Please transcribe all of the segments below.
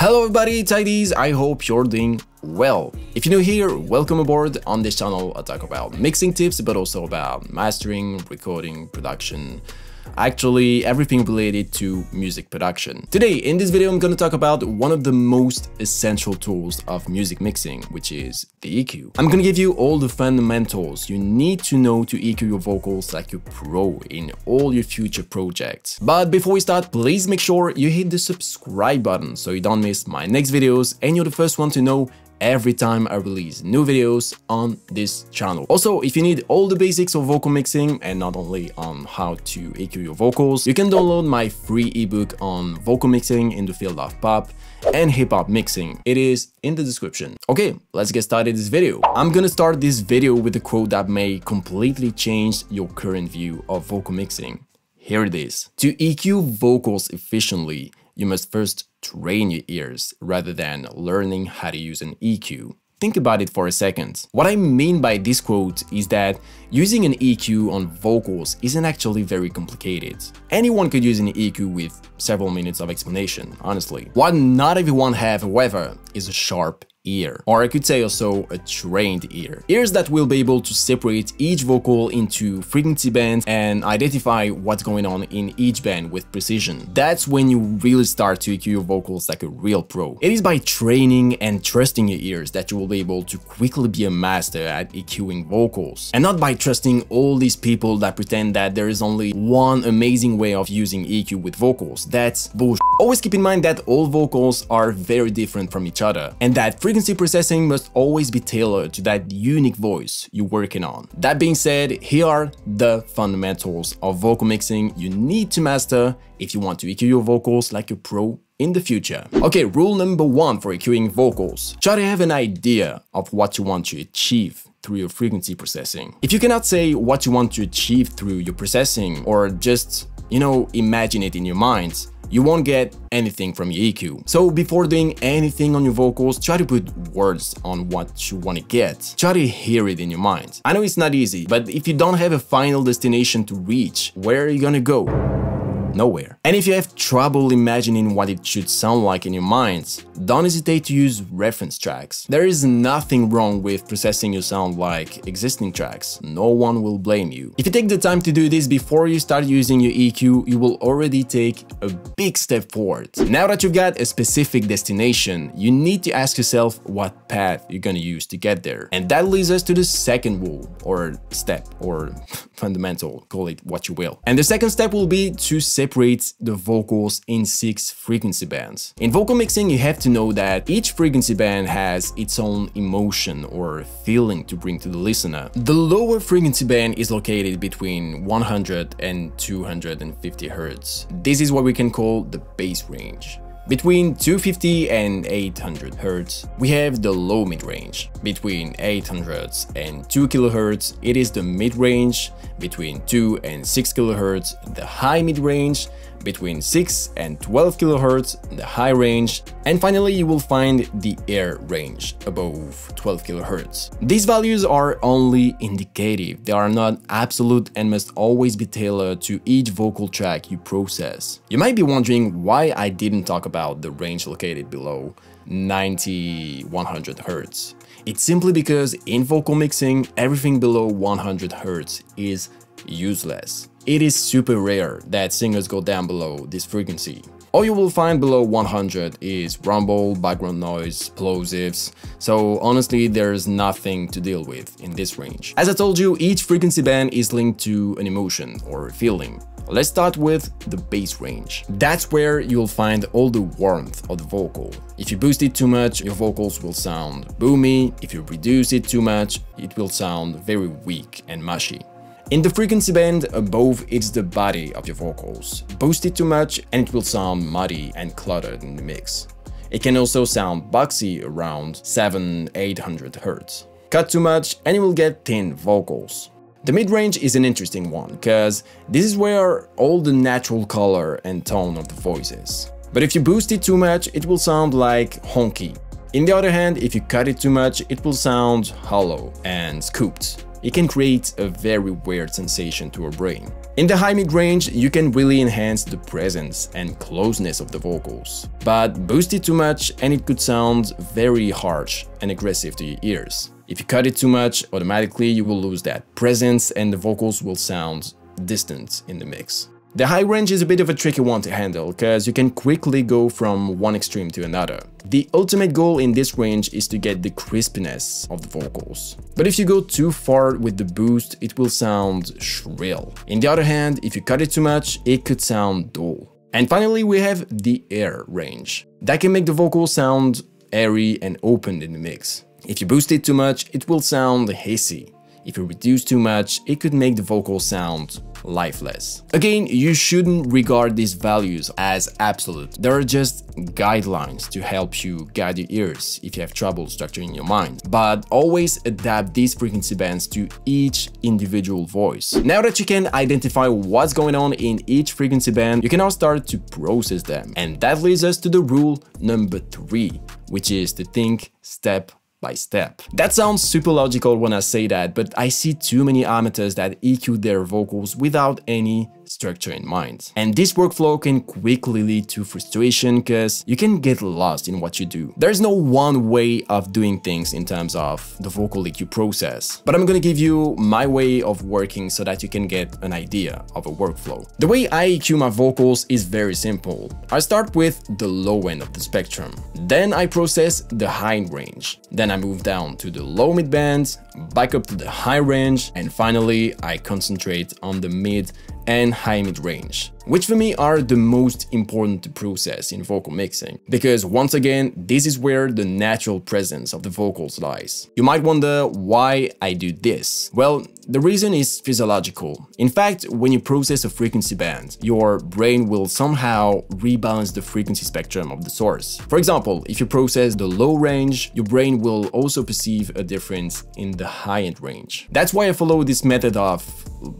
Hello everybody, it's IDs. I hope you're doing well. If you're new here, welcome aboard. On this channel I talk about mixing tips, but also about mastering, recording, production, actually everything related to music production. Today in this video I'm gonna talk about one of the most essential tools of music mixing, which is the EQ. I'm gonna give you all the fundamentals you need to know to EQ your vocals like a pro in all your future projects. But before we start, please make sure you hit the subscribe button so you don't miss my next videos and you're the first one to know every time I release new videos on this channel. Also, if you need all the basics of vocal mixing and not only on how to EQ your vocals, you can download my free ebook on vocal mixing in the field of pop and hip-hop mixing. It is in the description. Okay, let's get started this video. I'm gonna start this video with a quote that may completely change your current view of vocal mixing. Here it is. To EQ vocals efficiently, you must first train your ears rather than learning how to use an EQ. Think about it for a second. What I mean by this quote is that using an EQ on vocals isn't actually very complicated. Anyone could use an EQ with several minutes of explanation, honestly. What not everyone have, however, is a sharp ear, or I could say also a trained ear. Ears that will be able to separate each vocal into frequency bands and identify what's going on in each band with precision. That's when you really start to EQ your vocals like a real pro. It is by training and trusting your ears that you will be able to quickly be a master at EQing vocals, and not by trusting all these people that pretend that there is only one amazing way of using EQ with vocals. That's bullshit. Always keep in mind that all vocals are very different from each other, and that frequency processing must always be tailored to that unique voice you're working on. That being said, here are the fundamentals of vocal mixing you need to master if you want to EQ your vocals like a pro in the future. Okay, rule number one for EQing vocals. Try to have an idea of what you want to achieve through your frequency processing. If you cannot say what you want to achieve through your processing, or just, imagine it in your mind, you won't get anything from your EQ. So before doing anything on your vocals, try to put words on what you want to get. Try to hear it in your mind. I know it's not easy, but if you don't have a final destination to reach, where are you gonna go? Nowhere. And if you have trouble imagining what it should sound like in your mind, don't hesitate to use reference tracks. There is nothing wrong with processing your sound like existing tracks. No one will blame you. If you take the time to do this before you start using your EQ, you will already take a big step forward. Now that you've got a specific destination, you need to ask yourself what path you're gonna use to get there. And that leads us to the second rule, or step, or fundamental, call it what you will. And the second step will be to separate the vocals in 6 frequency bands. In vocal mixing, you have to know that each frequency band has its own emotion or feeling to bring to the listener. The lower frequency band is located between 100 and 250 Hz. This is what we can call the bass range. Between 250 and 800 Hz, we have the low mid-range. Between 800 and 2 kHz, it is the mid-range. Between 2 and 6 kHz, the high mid-range. Between 6 and 12 kHz, the high range. And finally, you will find the air range, above 12 kHz. These values are only indicative. They are not absolute and must always be tailored to each vocal track you process. You might be wondering why I didn't talk about the range located below 90–100 Hz. It's simply because in vocal mixing, everything below 100 Hz is useless. It is super rare that singers go down below this frequency. All you will find below 100 is rumble, background noise, plosives, so honestly there's nothing to deal with in this range. As I told you, each frequency band is linked to an emotion or feeling. Let's start with the bass range. That's where you'll find all the warmth of the vocal. If you boost it too much, your vocals will sound boomy. If you reduce it too much, it will sound very weak and mushy. In the frequency band above, it's the body of your vocals. Boost it too much and it will sound muddy and cluttered in the mix. It can also sound boxy around 700–800 Hz. Cut too much and you will get thin vocals. The mid-range is an interesting one, because this is where all the natural color and tone of the voice is. But if you boost it too much, it will sound like honky. On the other hand, if you cut it too much, it will sound hollow and scooped. It can create a very weird sensation to our brain. In the high mid-range, you can really enhance the presence and closeness of the vocals, but boost it too much and it could sound very harsh and aggressive to your ears. If you cut it too much, automatically you will lose that presence and the vocals will sound distant in the mix. The high range is a bit of a tricky one to handle, because you can quickly go from one extreme to another. The ultimate goal in this range is to get the crispiness of the vocals. But if you go too far with the boost, it will sound shrill. On the other hand, if you cut it too much, it could sound dull. And finally, we have the air range. That can make the vocals sound airy and open in the mix. If you boost it too much, it will sound hissy. If you reduce too much, it could make the vocal sound lifeless. Again, you shouldn't regard these values as absolute. They are just guidelines to help you guide your ears if you have trouble structuring your mind. But always adapt these frequency bands to each individual voice. Now that you can identify what's going on in each frequency band, you can now start to process them. And that leads us to the rule number 3, which is to think step by step. That sounds super logical when I say that, but I see too many amateurs that EQ their vocals without any structure in mind. And this workflow can quickly lead to frustration because you can get lost in what you do. There's no one way of doing things in terms of the vocal EQ process, but I'm gonna give you my way of working so that you can get an idea of a workflow. The way I EQ my vocals is very simple. I start with the low end of the spectrum. Then I process the high range. Then I move down to the low mid band, back up to the high range, and finally I concentrate on the mid and high mid range, which for me are the most important to process in vocal mixing, because once again, this is where the natural presence of the vocals lies. You might wonder why I do this. Well, the reason is physiological. In fact, when you process a frequency band, your brain will somehow rebalance the frequency spectrum of the source. For example, if you process the low range, your brain will also perceive a difference in the high-end range. That's why I follow this method of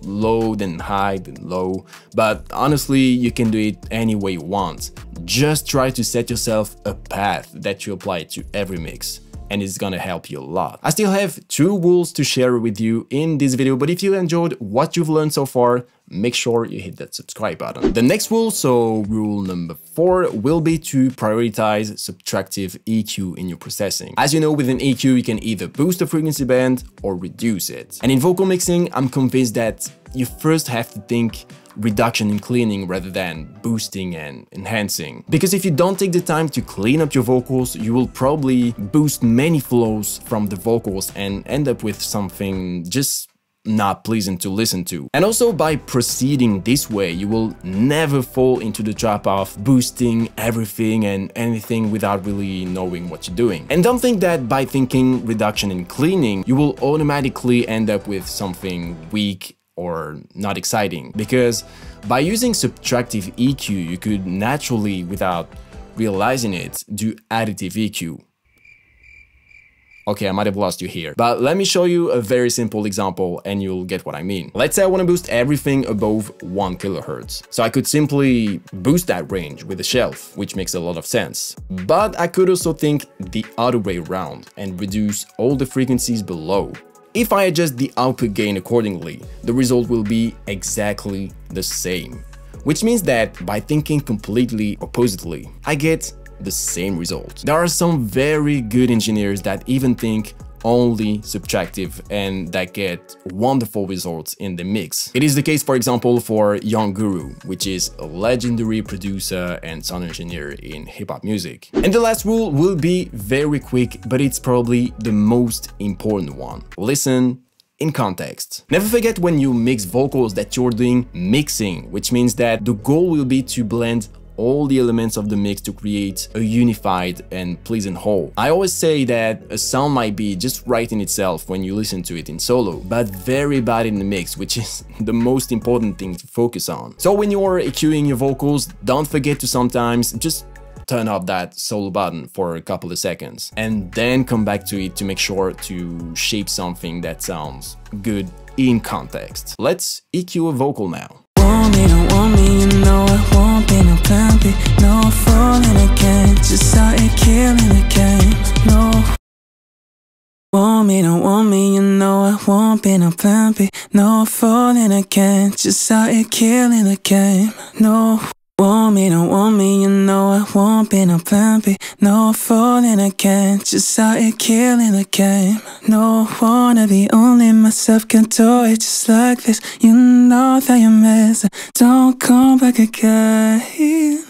low, then high, then low, but honestly, you can do it any way you want. Just try to set yourself a path that you apply to every mix, and it's gonna help you a lot. I still have 2 rules to share with you in this video, but if you enjoyed what you've learned so far, make sure you hit that subscribe button. The next rule, so rule number 4, will be to prioritize subtractive EQ in your processing. As you know, with an EQ, you can either boost the frequency band or reduce it. And in vocal mixing, I'm convinced that you first have to think reduction and cleaning rather than boosting and enhancing. Because if you don't take the time to clean up your vocals, you will probably boost many flows from the vocals and end up with something just not pleasant to listen to. And also, by proceeding this way, you will never fall into the trap of boosting everything and anything without really knowing what you're doing. And don't think that by thinking reduction and cleaning, you will automatically end up with something weak or not exciting, because by using subtractive EQ, you could naturally, without realizing it, do additive EQ. Okay, I might have lost you here, but let me show you a very simple example and you'll get what I mean. Let's say I want to boost everything above 1 kHz. So I could simply boost that range with a shelf, which makes a lot of sense. But I could also think the other way around and reduce all the frequencies below. If I adjust the output gain accordingly, the result will be exactly the same. Which means that by thinking completely oppositely, I get the same result. There are some very good engineers that even think only subtractive and that get wonderful results in the mix. It is the case, for example, for Young Guru, which is a legendary producer and sound engineer in hip-hop music. And the last rule will be very quick, but it's probably the most important one. Listen in context. Never forget when you mix vocals that you're doing mixing, which means that the goal will be to blend all the elements of the mix to create a unified and pleasant whole. I always say that a sound might be just right in itself when you listen to it in solo, but very bad in the mix, which is the most important thing to focus on. So when you're EQing your vocals, don't forget to sometimes just turn off that solo button for a couple of seconds and then come back to it to make sure to shape something that sounds good in context. Let's EQ a vocal now. Want me, don't want me, you know I won't be no plan B, no falling again, just out here killing again, no. Want me, don't want me, you know I won't be no plan B. No falling again, just out here killing the game. No, want me, don't want me, you know I won't be no plan B. No falling again, just out here killing the game. No, wanna be only myself can do it just like this. You know that you're missing, don't come back again.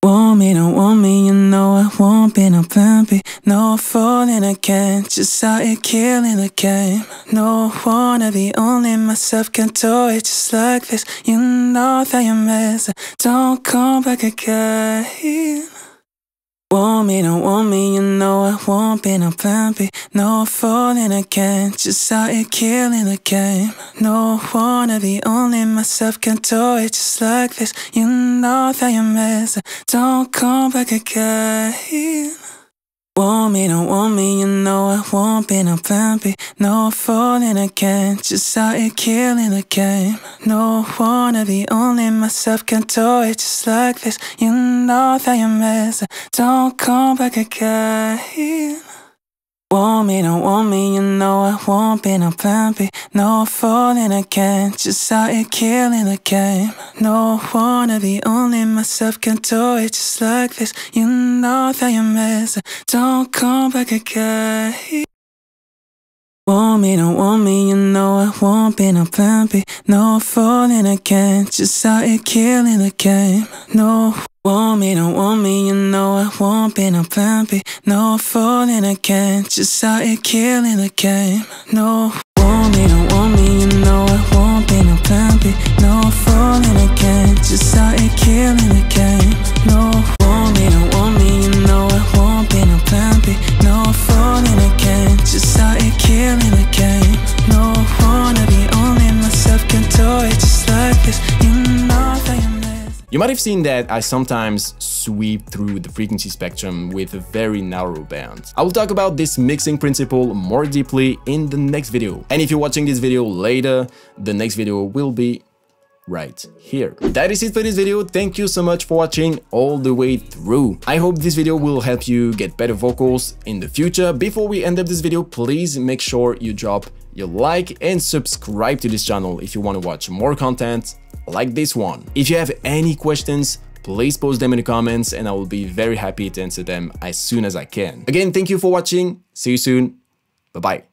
Want me, don't want me, you know I won't be no plan B. No falling again, just out here killing the game. No, wanna be only myself can do it just like this. You know that you're missing, don't come back again. Want me, don't want me, you know I won't be no plan B. No falling again, just out here killing the game. No, wanna be only myself can do it just like this. You know that you're missing, don't come back again. Want me, don't want me, you know I won't be no plan B. No falling again, just out here killing the game. No, wanna be only myself can do it just like this. You know that you're missing, don't come back again. Want me, don't want me, you know I won't be no plan B. No falling again, just out here killing the game. No, wanna be only myself can do it just like this. You know that you're missing, don't come back again. Want me, don't want me, you know I won't be no plan B. No falling again, just out here killing the game. No, want me, don't want me, you know I won't be no plan B. No falling again, just out here killing the game. No, want me, don't want me, you know I won't be no plan B. No falling again, just out here killing the game. No, want me, don't want me, you know I won't be no plan B. No falling again, just out here killing the game. No, wanna be only myself can do it just like this. You know that you're missing. You might have seen that I sometimes sweep through the frequency spectrum with a very narrow band. I will talk about this mixing principle more deeply in the next video. And if you're watching this video later, the next video will be right here. That is it for this video. Thank you so much for watching all the way through. I hope this video will help you get better vocals in the future. Before we end up this video, please make sure you drop your like and subscribe to this channel if you want to watch more content like this one. If you have any questions, please post them in the comments and I will be very happy to answer them as soon as I can. Again, thank you for watching. See you soon. Bye-bye.